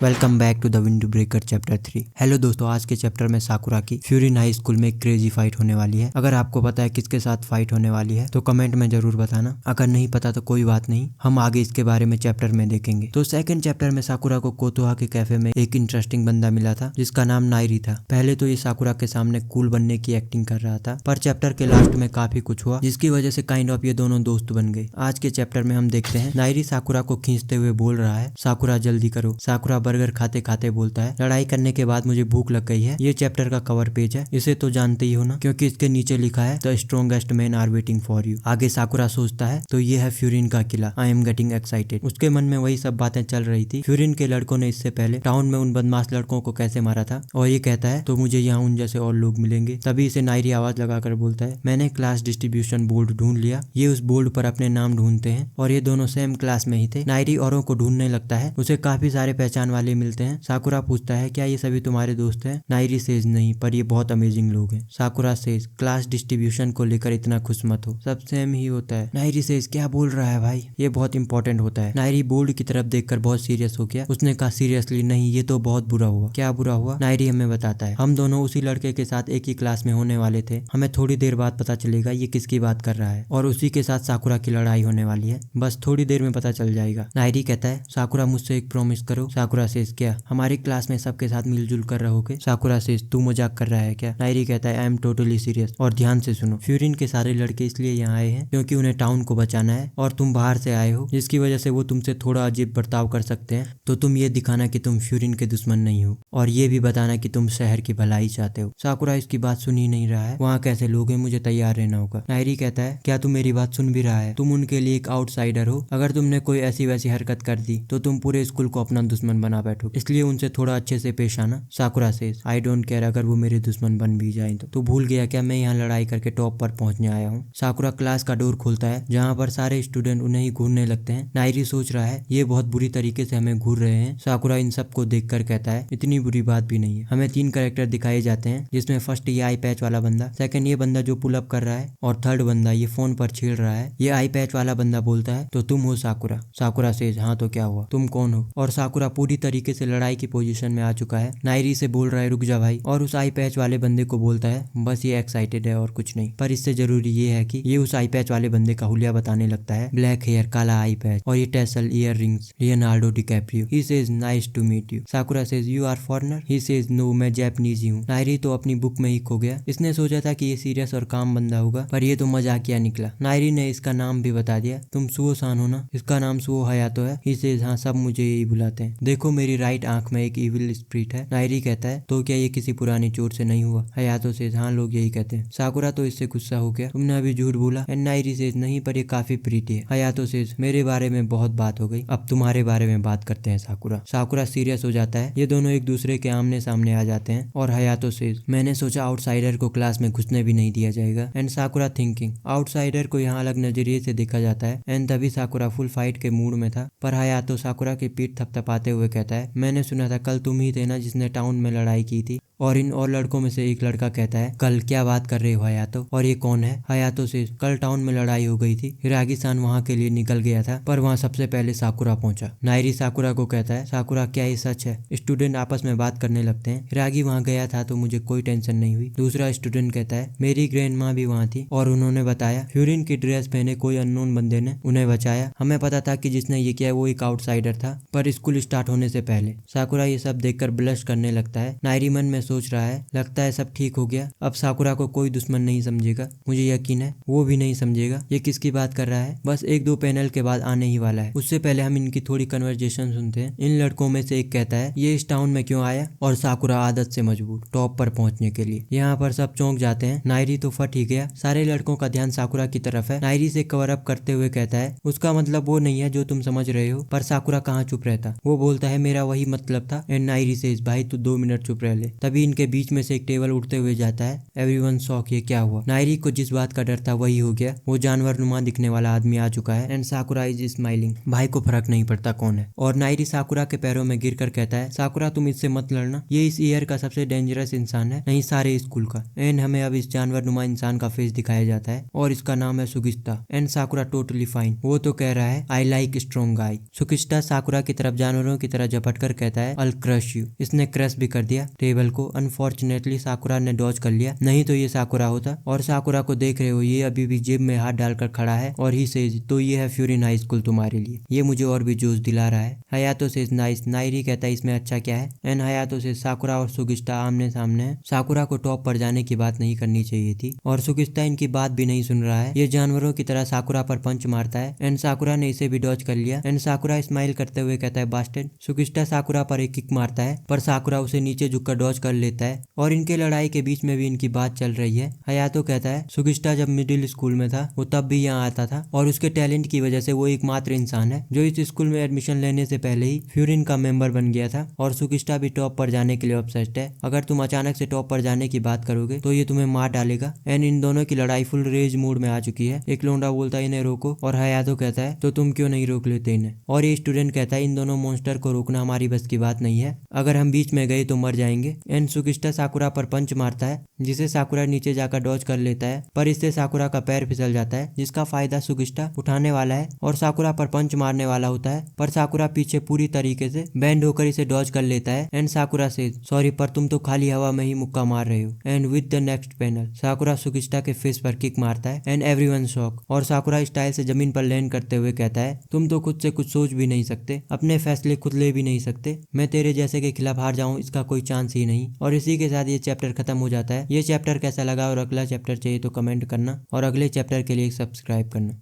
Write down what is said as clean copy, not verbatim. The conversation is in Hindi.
Welcome back to the window breaker chapter 3। Hello दोस्तों, आज के चैप्टर में साकुरा की फ्यूरिन हाई स्कूल में एक क्रेजी फाइट होने वाली है। अगर आपको पता है किसके साथ फाइट होने वाली है तो कमेंट में जरूर बताना। अगर नहीं पता तो कोई बात नहीं, हम आगे इसके बारे में चैप्टर में देखेंगे। तो सेकंड चैप्टर में साकुरा को कोतोहा के कैफे में एक इंटरेस्टिंग बंदा मिला था जिसका नाम नाइरी था। पहले तो ये साकुरा के सामने कूल बनने की एक्टिंग कर रहा था, पर चैप्टर के लास्ट में काफी कुछ हुआ जिसकी वजह से काइंड ऑफ ये दोनों दोस्त बन गए। आज के चैप्टर में हम देखते हैं नाइरी साकुरा को खींचते हुए बोल रहा है, साकुरा जल्दी करो। साकुरा बर्गर खाते खाते बोलता है, लड़ाई करने के बाद मुझे भूख लग गई है। ये चैप्टर का कवर पेज है, इसे तो जानते ही हो ना, क्योंकि इसके नीचे लिखा है the strongest man are waiting for you. आगे साकुरा सोचता है तो ये है फ्यूरिन का किला। I am getting excited. उसके मन में वही सब बातें चल रही थी। फ्यूरिन के लड़कों ने इससे पहले टाउन में उन बदमाश लड़कों को कैसे मारा था, और ये कहता है तो मुझे यहाँ उन जैसे और लोग मिलेंगे। तभी इसे नाइरी आवाज लगाकर बोलता है, मैंने क्लास डिस्ट्रीब्यूशन बोर्ड ढूंढ लिया। ये उस बोर्ड पर अपने नाम ढूंढते हैं और ये दोनों सेम क्लास में ही थे। नाइरी औरों को ढूंढने लगता है, उसे काफी सारे पहचान वाले मिलते हैं। साकुरा पूछता है, क्या ये सभी तुम्हारे दोस्त हैं? नाइरी सेज, नहीं, पर ये बहुत अमेजिंग लोग हैं। साकुरा सेज, क्लास डिस्ट्रीब्यूशन को लेकर इतना खुश मत हो, सब सेम ही होता है। नाइरी सेज, क्या बोल रहा है भाई, ये बहुत इंपॉर्टेंट होता है। नाइरी बोर्ड की तरफ देखकर बहुत सीरियस हो गया। उसने कहा, सीरियसली नहीं, ये तो बहुत बुरा हुआ। क्या बुरा हुआ? नाइरी हमें बताता है, हम दोनों उसी लड़के के साथ एक ही क्लास में होने वाले थे। हमें थोड़ी देर बाद पता चलेगा ये किसकी बात कर रहा है, और उसी के साथ साकुरा की लड़ाई होने वाली है। बस थोड़ी देर में पता चल जाएगा। नाइरी कहता है, साकुरा मुझसे एक प्रॉमिस करो। साकुरा सेज, क्या? हमारी क्लास में सबके साथ मिलजुल कर रहोगे? साकुरा सेज, तू मजाक कर रहा है क्या? नाइरी कहता है, आई एम टोटली सीरियस। और ध्यान से सुनो, फ्यूरिन के सारे लड़के इसलिए यहाँ आए हैं क्योंकि उन्हें टाउन को बचाना है, और तुम बाहर से आए हो जिसकी वजह से वो तुमसे थोड़ा अजीब बर्ताव कर सकते हैं। तो तुम ये दिखाना कि तुम फ्यूरिन के दुश्मन नहीं हो, और ये भी बताना कि तुम शहर की भलाई चाहते हो। साकुरा इसकी बात सुन ही नहीं रहा है। वहाँ कैसे लोग हैं, मुझे तैयार रहना होगा। नाइरी कहता है, क्या तुम मेरी बात सुन भी रहा है? तुम उनके लिए एक आउटसाइडर हो। अगर तुमने कोई ऐसी वैसी हरकत कर दी तो तुम पूरे स्कूल को अपना दुश्मन बना बैठो, इसलिए उनसे थोड़ा अच्छे से पेश आना। साकुरा सेज, आई डोंट केयर अगर वो मेरे दुश्मन बन भी जाए तो। तू भूल गया क्या मैं यहाँ लड़ाई करके टॉप पर पहुंचने आया हूँ? साकुरा क्लास का डोर खोलता है जहाँ पर सारे स्टूडेंट उन्हें ही घूरने लगते हैं। नाइरी सोच रहा है, ये बहुत बुरी तरीके से हमें घूर रहे हैं। साकुरा इन सबको देखकर कहता है, इतनी बुरी बात भी नहीं है। हमें 3 कैरेक्टर दिखाए जाते हैं, जिसमें फर्स्ट ये आई पैच वाला बंदा, सेकंड ये बंदा जो पुल अप कर रहा है, और थर्ड बंदा ये फोन पर छेड़ रहा है। ये आई पैच वाला बंदा बोलता है, तो तुम हो साकुरा? साकुरा सेज, हाँ तो क्या हुआ, तुम कौन हो? और साकुरा पूरी तरीके से लड़ाई की पोजीशन में आ चुका है। नाइरी से बोल रहा है, रुक जा भाई, और उस आई पैच वाले बंदे को बोलता है, बस ये एक्साइटेड है और कुछ नहीं। पर इससे जरूरी ये है कि ये उस आई पैच वाले बंदे का हुलिया बताने लगता है, ब्लैक हेयर, काला आई पैच, और ये tassel ear rings, Leonardo DiCaprio. He says, nice to meet you. Sakura says, you are foreigner? He says, no, मैं जापानीज ही हूँ। नाइरी तो अपनी बुक में ही खो गया। इसने सोचा था कि ये सीरियस और काम बंदा होगा, पर ये तो मजाकिया निकला। नाइरी ने इसका नाम भी बता दिया, तुम सुओ सान हो ना? इसका नाम सुओ हयातो है। ही सेज, हाँ, सब मुझे यही बुलाते हैं। देखो मेरी राइट आंख में एक इविल स्पिरिट है। नाइरी कहता है, तो क्या ये किसी पुरानी चोट से नहीं हुआ? हयातो से, हाँ, लोग यही कहते हैं। साकुरा तो इससे गुस्सा हो गया, तुमने अभी झूठ बोला। एंड नाइरी से, नहीं, पर ये काफी प्रीटी है। हयातो से, मेरे बारे में बहुत बात हो गई, अब तुम्हारे बारे में बात करते हैं साकुरा। साकुरा सीरियस हो जाता है। ये दोनों एक दूसरे के आमने सामने आ जाते हैं, और हयातो से, मैंने सोचा आउटसाइडर को क्लास में घुसने भी नहीं दिया जाएगा। एंड साकुरा थिंकिंग, आउटसाइडर को यहाँ अलग नजरिए से देखा जाता है। एंड तभी साकुरा फुल फाइट के मूड में था, पर हयातो साकुरा की पीठ थपथपाते हुए कहता है, मैंने सुना था कल तुम ही थे ना जिसने टाउन में लड़ाई की थी? और इन और लड़कों में से एक लड़का कहता है, कल? क्या बात कर रहे हो हयातो? और ये कौन है? हयातो से, कल टाउन में लड़ाई हो गई थी, हिरागी-सान वहाँ के लिए निकल गया था, पर वहाँ सबसे पहले साकुरा पहुंचा। नाइरी साकुरा को कहता है, साकुरा, क्या ये सच है? स्टूडेंट आपस में बात करने लगते हैं। हिरागी वहाँ गया था तो मुझे कोई टेंशन नहीं हुई। दूसरा स्टूडेंट कहता है, मेरी ग्रैंड माँ भी वहाँ थी और उन्होंने बताया फ्यूरिन की ड्रेस पहने कोई अननोन बंदे ने उन्हें बचाया। हमें पता था कि जिसने ये किया वो एक आउटसाइडर था, पर स्कूल स्टार्ट होने से पहले। साकुरा ये सब देखकर ब्लश करने लगता है। नाइरी मन में सोच रहा है, लगता है सब ठीक हो गया, अब साकुरा को कोई दुश्मन नहीं समझेगा। मुझे यकीन है वो भी नहीं समझेगा। ये किसकी बात कर रहा है? बस 1-2 पैनल के बाद आने ही वाला है। उससे पहले हम इनकी थोड़ी कन्वर्सेशन सुनते हैं। इन लड़कों में से एक कहता है, ये इस टाउन में क्यों आया? और साकुरा, आदत से मजबूर, टॉप पर पहुंचने के लिए। यहाँ पर सब चौंक जाते हैं। नाइरी तो फट ही गया। सारे लड़कों का ध्यान साकुरा की तरफ है। नाइरी से कवर अप करते हुए कहता है, उसका मतलब वो नहीं है जो तुम समझ रहे हो। पर साकुरा कहाँ चुप रहता, वो बोलता है, मेरा वही मतलब था। एंड नाइरी से, भाई तू 2 मिनट चुप रह ले। तभी इनके बीच में से एक टेबल उठते हुए जाता है। एवरीवन शॉक, ये क्या हुआ? नाइरी को जिस बात का डर था वही हो गया। वो जानवर नुमा दिखने वाला आदमी आ चुका है। एंड साकुरा इज स्माइलिंग, भाई को फर्क नहीं पड़ता कौन है। और नाइरी साकुरा के पैरों में गिरकर कहता है, साकुरा तुम इससे मत लड़ना, ये इस ईयर का सबसे डेंजरस इंसान है, नहीं सारे स्कूल का। एंड हमें अब इस जानवर नुमा इंसान का फेस दिखाया जाता है, और इसका नाम है सुगिस्ता। एंड साकुरा टोटली फाइन, वो तो कह रहा है, आई लाइक स्ट्रॉन्ग गाय। सुगिस्ता साकुरा की तरफ जानवरों की तरह झपट कर कहता है I'll crush you। इसने क्रश भी कर दिया टेबल को। अनफॉर्चुनेटली साकुरा ने डॉज कर लिया, नहीं तो ये साकुरा होता। और साकुरा को देख रहे हो, ये अभी भी जेब में हाथ डालकर खड़ा है और ही सेज तो ये है फ्यूरिन हाई स्कूल तुम्हारे लिए, ये मुझे और भी जोश दिला रहा है। Hayato says nice. नाइरी कहता है इसमें अच्छा क्या है। एंड हयातो से साकुरा और सुगिस्टा आमने सामने है। साकुरा को टॉप पर जाने की बात नहीं करनी चाहिए थी और सुगिस्टा इनकी बात भी नहीं सुन रहा है। ये जानवरों की तरह साकुरा पर पंच मारता है एंड साकुरा ने इसे भी डॉज कर लिया। एंड साकुरा स्माइल करते हुए कहता है बास्टेड। सुगिस्टा साकुरा पर एक किक मारता है पर साकुरा उसे नीचे झुककर डॉज कर लेता है और इनके लड़ाई के बीच में भी इनकी बात चल रही है। हयातो कहता है सुगिस्टा जब मिडिल स्कूल में था वो तब भी यहाँ आता था और उसके टैलेंट की वजह से वो एकमात्र इंसान है जो इस स्कूल में एडमिशन लेने से पहले ही फ्यूरिन का मेंबर बन गया था। और सुगिस्टा भी टॉप पर जाने के लिए ऑब्सेस्ड है। अगर तुम अचानक से टॉप पर जाने की बात करोगे तो ये तुम्हें मार डालेगा। एंड इन दोनों की लड़ाई फुल रेज मूड में आ चुकी है। एक लोंडा बोलता है इन्हें रोको और हयातो कहता है तो तुम क्यों नहीं रोक लेते इन्हें। और ये स्टूडेंट कहता है इन दोनों मॉन्स्टर को रोकना हमारी बस की बात नहीं है, अगर हम बीच में गए तो मर जाएंगे। एंड सुगिस्टा साकुरा पर पंच मारता है जिसे साकुरा नीचे जाकर डॉज कर लेता है पर इससे साकुरा का पैर फिसल जाता है जिसका फायदा सुगिस्टा उठाने वाला है और साकुरा पर पंच मारने वाला होता है पर साकुरा पीछे पूरी तरीके से बैंड होकर इसे डॉज कर लेता है। एंड साकुरा से सॉरी पर तुम तो खाली हवा में ही मुक्का मार रहे हो। And with the next panel Sakura Sugishita के फेस पर किक मारता है एंड एवरीवन शॉक और साकुरा स्टाइल से जमीन पर लैंड करते हुए कहता है तुम तो खुद से कुछ सोच भी नहीं सकते, अपने फैसले खुद ले भी नहीं सकते, मैं तेरे जैसे के खिलाफ हार जाऊं इसका कोई चांस ही नहीं। और इसी के साथ ये चैप्टर खत्म हो जाता है। ये चैप्टर कैसा लगा और अगला चैप्टर चाहिए तो कमेंट करना और अगले चैप्टर के लिए सब्सक्राइब करना।